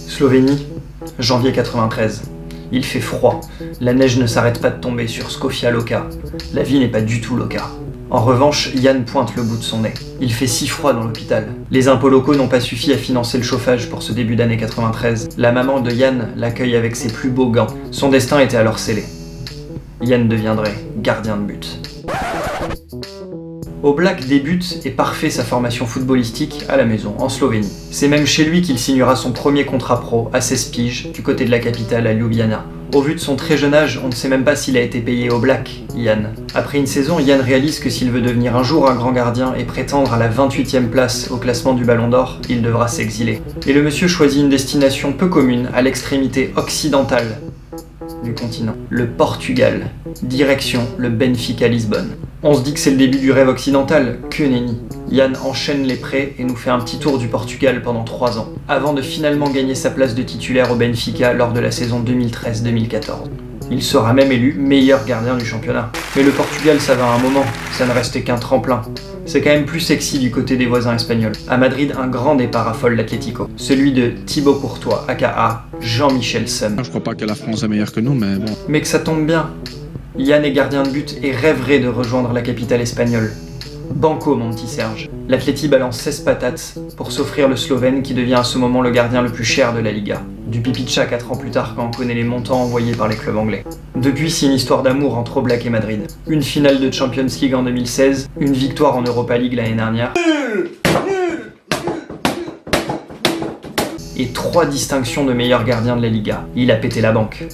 Slovénie, janvier 93. Il fait froid, la neige ne s'arrête pas de tomber sur Sofia Loka. La vie n'est pas du tout Loka. En revanche, Yann pointe le bout de son nez. Il fait si froid dans l'hôpital. Les impôts locaux n'ont pas suffi à financer le chauffage pour ce début d'année 93. La maman de Yann l'accueille avec ses plus beaux gants. Son destin était alors scellé. Yann deviendrait gardien de but. Oblak débute et parfait sa formation footballistique à la maison, en Slovénie. C'est même chez lui qu'il signera son premier contrat pro à 16 piges, du côté de la capitale à Ljubljana. Au vu de son très jeune âge, on ne sait même pas s'il a été payé Oblak, Yann. Après une saison, Yann réalise que s'il veut devenir un jour un grand gardien et prétendre à la 28e place au classement du Ballon d'Or, il devra s'exiler. Et le monsieur choisit une destination peu commune à l'extrémité occidentale du continent, le Portugal, direction le Benfica Lisbonne. On se dit que c'est le début du rêve occidental, que nenni. Yann enchaîne les prêts et nous fait un petit tour du Portugal pendant 3 ans, avant de finalement gagner sa place de titulaire au Benfica lors de la saison 2013-2014. Il sera même élu meilleur gardien du championnat. Mais le Portugal, ça va à un moment, ça ne restait qu'un tremplin. C'est quand même plus sexy du côté des voisins espagnols. À Madrid, un grand départ affole l'Atlético. Celui de Thibaut Courtois, aka Jean-Michel Sum. Je crois pas que la France est meilleure que nous, mais bon. Mais que ça tombe bien. Yann est gardien de but et rêverait de rejoindre la capitale espagnole. Banco, mon petit Serge. L'Atleti balance 16 patates pour s'offrir le Slovène qui devient à ce moment le gardien le plus cher de la Liga. Du pipi-de-chat 4 ans plus tard quand on connaît les montants envoyés par les clubs anglais. Depuis, c'est une histoire d'amour entre Oblak et Madrid. Une finale de Champions League en 2016, une victoire en Europa League l'année dernière. Et 3 distinctions de meilleur gardien de la Liga. Il a pété la banque.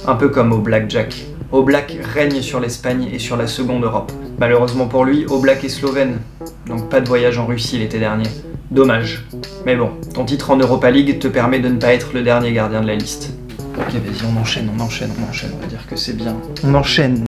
Un peu comme au Blackjack. Oblak règne sur l'Espagne et sur la seconde Europe. Malheureusement pour lui, Oblak est slovène, donc pas de voyage en Russie l'été dernier. Dommage. Mais bon, ton titre en Europa League te permet de ne pas être le dernier gardien de la liste. Ok, vas-y, on enchaîne, on va dire que c'est bien. On enchaîne.